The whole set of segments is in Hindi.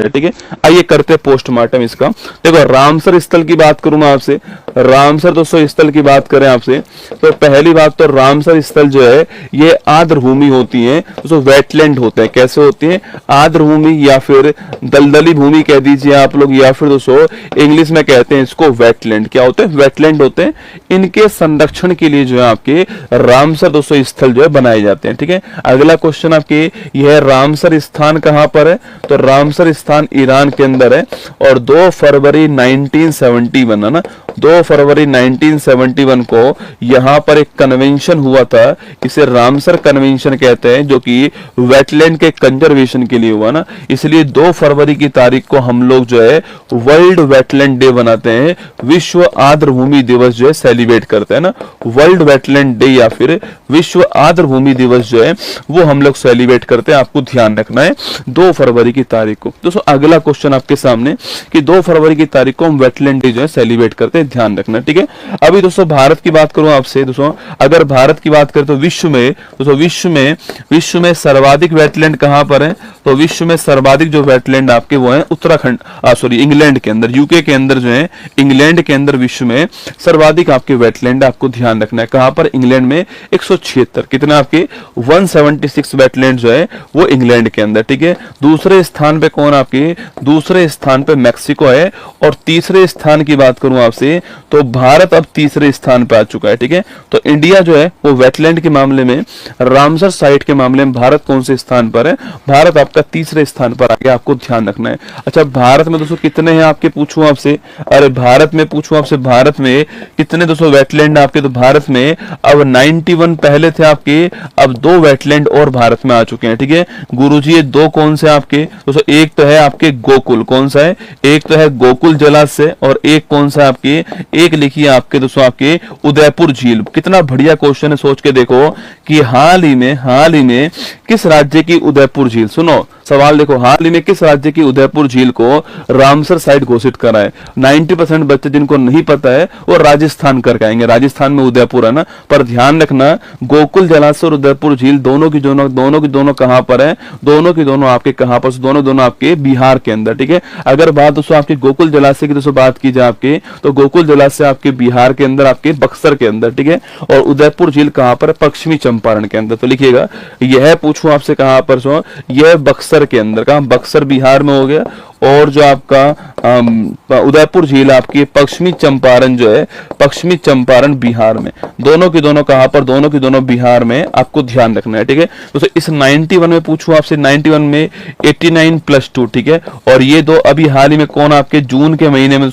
ठीक है। आइए करते पोस्टमार्टम इसका। देखो रामसर स्थल की बात करूं मैं आपसे, रामसर दोस्तों स्थल की बात करें आपसे, तो पहली बात तो रामसर स्थल जो है ये आर्द्र भूमि होती है दोस्तों, वेटलैंड होते हैं। कैसे होती है? आर्द्र भूमि या फिर दलदली भूमि कह दीजिए आप लोग, या फिर दोस्तों इंग्लिश में कहते हैं इसको वेटलैंड। क्या होते हैं? वेटलैंड होते हैं। इनके संरक्षण के लिए जो है आपके रामसर दोस्तों स्थल जो है बनाए जाते हैं। ठीक है। अगला क्वेश्चन आपके यह रामसर स्थान कहां पर है? तो रामसर स्थान ईरान के अंदर है और 2 फरवरी 1971 है ना, 2 फरवरी 1971 को यहां पर एक कन्वेंशन हुआ था, इसे रामसर कन्वेंशन कहते हैं, जो कि वेटलैंड के कंजर्वेशन के लिए हुआ ना। इसलिए 2 फरवरी की तारीख को हम लोग जो है वर्ल्ड वेटलैंड डे बनाते हैं, विश्व आर्द्र भूमि दिवस जो है सेलिब्रेट करते हैं ना। वर्ल्ड वेटलैंड डे या फिर विश्व आर्द्र भूमि दिवस जो है वो हम लोग सेलिब्रेट करते हैं। आपको ध्यान रखना है 2 फरवरी की तारीख को। दोस्तों अगला क्वेश्चन आपके सामने कि 2 फरवरी की तारीख को हम वेटलैंड डे जो है सेलिब्रेट करते हैं, ध्यान रखना। ठीक है। अभी दोस्तों भारत की बात करूं आपसे, दोस्तों अगर भारत की बात करें तो विश्व में सर्वाधिक वेटलैंड कहां पर है? तो विश्व में सर्वाधिक जो वेटलैंड आपके वो है उत्तराखंड, इंग्लैंड के अंदर, यूके के अंदर जो है, इंग्लैंड के अंदर विश्व में सर्वाधिक आपके वेटलैंड आपको ध्यान रखना है। कहां पर? इंग्लैंड में 176। कितना आपके? 176 वेटलैंड जो है वो इंग्लैंड के अंदर। ठीक है। दूसरे स्थान पे कौन आपके? दूसरे स्थान पे मैक्सिको है। और तीसरे स्थान की बात करूं आपसे तो भारत अब तीसरे स्थान पे आ चुका है। ठीक है। तो इंडिया जो है वो वेटलैंड के मामले में, रामसर साइट के मामले में भारत कौन से स्थान पर है? भारत आपका तीसरे स्थान पर आ गया, आपको ध्यान रखना है। अच्छा भारत में दोस्तों कितने हैं आपके? पूछूं आपसे, अरे भारत में पूछूं आपसे, भारत में कितने दोस्तों वेटलैंड आपके? तो भारत में अब 91 पहले थे आपके, अब 2 वेटलैंड और भारत में आ चुके हैं। ठीक है गुरुजी, ये 2 कौन से आपके? दोस्तों एक तो है आपके गोकुल, कौन सा है? एक तो है गोकुल जलाशय, और एक कौन सा आपके? एक लिखिए आपके दोस्तों आपके उदयपुर झील। कितना बढ़िया क्वेश्चन है, सोच के देखो कि हाल ही में किस राज्य की उदयपुर झील, सुनो सवाल देखो, हाल ही में किस राज्य की उदयपुर झील को रामसर साइट घोषित करा है? 90% बच्चे जिनको नहीं पता है वो राजस्थान करके आएंगे, राजस्थान में उदयपुर है ना। पर ध्यान रखना गोकुल जलाशय और उदयपुर झील दोनों की दोनों कहां पर है? दोनों की दोनों आपके कहां पर? दोनों आपके बिहार के अंदर। ठीक है। अगर बात दोस्तों आपके गोकुल जलाशय की दोस्तों बात की जाए आपके, तो गोकुल जलाशय आपके बिहार के अंदर, आपके बक्सर के अंदर। ठीक है। और उदयपुर झील कहां पर? पश्चिमी चंपारण के अंदर। तो लिखिएगा, यह पूछूं आपसे कहां पर? यह बक्सर के अंदर। कहां? बक्सर बिहार में हो गया। और जो आपका उदयपुर झील आपकी पश्चिमी चंपारण जो है, पश्चिमी चंपारण बिहार में। दोनों की दोनों कहां पर? दोनों की दोनों बिहार में, आपको ध्यान रखना है। ठीक है। तो इस 91 में पूछूं आपसे, 91 में 89+2। ठीक है। और ये 2 अभी हाल ही में कौन आपके जून के महीने में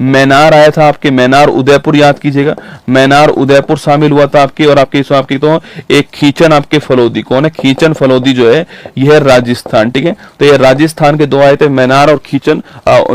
मैनार आया था आपके, मैनार उदयपुर, याद कीजिएगा मैनार उदयपुर शामिल हुआ था आपके। और आपके तो एक खींचन आपके फलोदी, कौन है? खींचन फलोदी जो है यह राजस्थान। ठीक है। तो ये राजस्थान के 2 आए थे, मैनार और खींचन,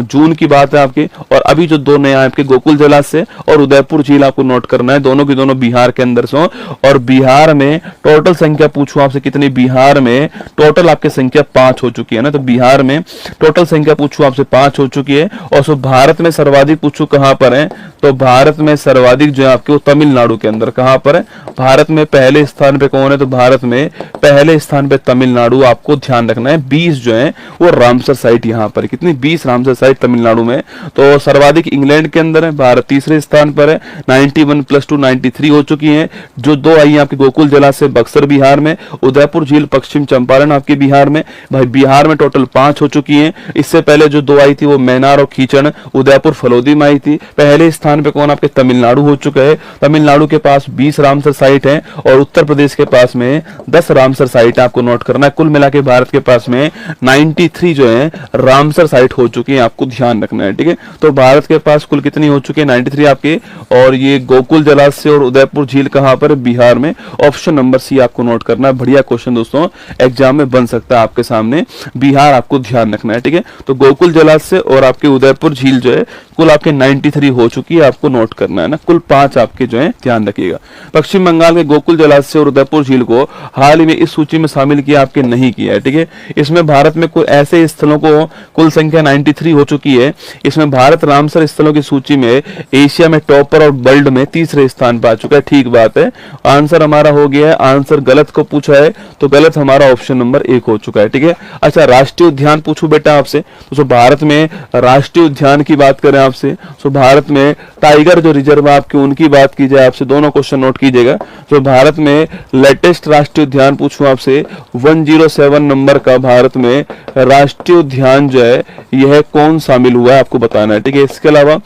जून की बात है आपके। और अभी जो 2 नए आपके गोकुल जलाशय और उदयपुर झील आपको नोट करना है, दोनों की दोनों बिहार के अंदर से। और बिहार में टोटल संख्या पूछूं आपसे कितनी? बिहार में टोटल आपकी संख्या 5 हो चुकी है ना। तो बिहार में टोटल संख्या पूछूं आपसे 5 हो चुकी है। और भारत में सर्वाधिक पूछूं कहां पर है? तो भारत में सर्वाधिक जो है आपके वो तमिलनाडु के अंदर। कहां पर है? भारत में पहले स्थान पे कौन है? तो भारत में पहले स्थान पे तमिलनाडु, आपको ध्यान रखना है। 20 जो है वो रामसर साइट यहां पर, कितनी? 20 रामसर साइट तमिलनाडु में। तो सर्वाधिक इंग्लैंड के अंदर है, भारत तीसरे स्थान पर है। 91+2 93 हो चुकी है। जो 2 आई आपके गोकुल जलाशय बक्सर बिहार में, उदयपुर झील पश्चिम चंपारण आपके बिहार में। भाई बिहार में टोटल 5 हो चुकी है। इससे पहले जो 2 आई थी वो मैनार और खींचन उदयपुर फलोदी में आई थी। पहले स्थान पे कौन आपके? तमिलनाडु हो चुका है। तमिलनाडु के पास 20 रामसर साइट है और उत्तर प्रदेश के पास में 10 रामसर साइट आपको नोट करना है। कुल मिला के भारत के पास में 93 जो है रामसर साइट हो चुकी है, आपको ध्यान रखना है। ठीक है। तो भारत के पास कुल कितनी हो चुकी है? 93 आपके। और ये गोकुल जलाशय और उदयपुर झील कहां पर? बिहार में। ऑप्शन नंबर सी आपको नोट करना है। बढ़िया क्वेश्चन दोस्तों, एग्जाम में बन सकता है आपके सामने। बिहार आपको ध्यान रखना है। ठीक है। तो गोकुल जलाशय और आपके उदयपुर झील जो है कुल आपके 93 हो चुकी है, आपको नोट करना है ना। कुल 5 आपके जो है ध्यान रखिएगा। पश्चिम बंगाल के गोकुल जलाशय और उदयपुर झील को हाल ही में इस सूची में शामिल किया, आपके नहीं किया है। ठीक है। इसमें भारत में कोई ऐसे स्थलों को कुल संख्या 93 हो चुकी है। इसमें भारत रामसर स्थलों की सूची में एशिया में टॉपर और वर्ल्ड में तीसरे स्थान पर आ चुका है। ठीक बात है, आंसर हमारा हो गया है। आंसर गलत को पूछा है तो गलत हमारा ऑप्शन नंबर 1 हो चुका है। ठीक है, अच्छा राष्ट्रीय उद्यान पूछूं बेटा आपसे, तो भारत में राष्ट्रीय उद्यान की बात करें आपसे, तो भारत में टाइगर जो रिजर्व आपकी उनकी बात की जाए आपसे, दोनों क्वेश्चन नोट कीजिएगा। तो भारत में लेटेस्ट राष्ट्रीय उद्यान पूछूं आपसे, 107 नंबर का भारत में राष्ट्रीय उद्यान जो है यह कौन शामिल हुआ है आपको बताना है। ठीक है, इसके अलावा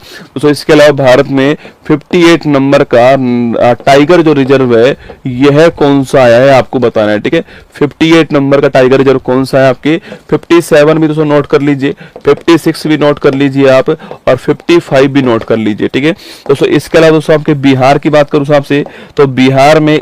इसके अलावा भारत में 58 नंबर का टाइगर जो रिजर्व है यह कौन सा आया है आपको बताना है। ठीक है, 58 नंबर का टाइगर रिजर्व कौन सा है आपके, 57 भी दोस्तों नोट कर लीजिए, 56 भी नोट कर लीजिए आप, और 55 भी नोट कर लीजिए। ठीक है दोस्तों, इसके अलावा दोस्तों आपके बिहार की बात करूं आपसे, तो बिहार में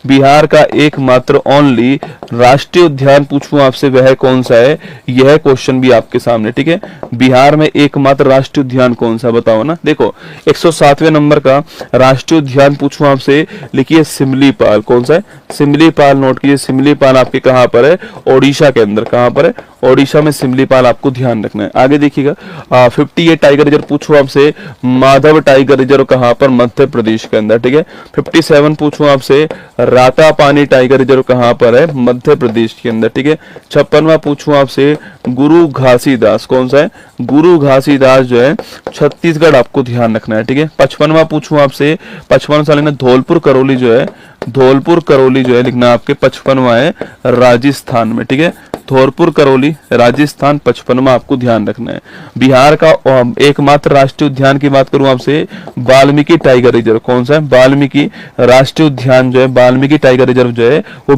बिहार का एकमात्र ओनली राष्ट्रीय उद्यान पूछूं आपसे वह कौन सा है, यह क्वेश्चन भी आपके सामने। ठीक है, बिहार में एकमात्र राष्ट्रीय उद्यान कौन सा बताओ ना। देखो 107वें नंबर का राष्ट्रीय उद्यान पूछूं आपसे, लिखिए सिमलीपाल। कौन सा है, सिमलीपाल नोट कीजिए। सिमलीपाल आपके कहां पर है, ओडिशा के अंदर। कहां पर है, ओडिशा में सिमलीपाल आपको ध्यान रखना है। आगे देखिएगा 58 टाइगर रिजर्व पूछूं आपसे, माधव टाइगर रिजर्व कहां पर, मध्य प्रदेश के अंदर। ठीक है, 57 पूछूं आपसे, रातापानी टाइगर रिजर्व कहां पर है, मध्य प्रदेश के अंदर। ठीक है, 56वां पूछूं आपसे, गुरु घासीदास। कौन सा है, गुरु घासीदास जो है छत्तीसगढ़ आपको ध्यान रखना है। ठीक है, 55वां पूछूं आपसे, 55 साल लिखना धौलपुर करौली जो है, धौलपुर करौली जो है लिखना आपके 55वां है राजस्थान में। ठीक है, धौलपुर करौली राजस्थान 55वां आपको ध्यान रखना है। बिहार का एकमात्र राष्ट्रीय उद्यान की बात करूं आपसे, वाल्मीकि टाइगर रिजर्व। कौन सा है, वाल्मीकि राष्ट्रीय उद्यान जो है, वाल्मीकि टाइगर रिजर्व जो है वो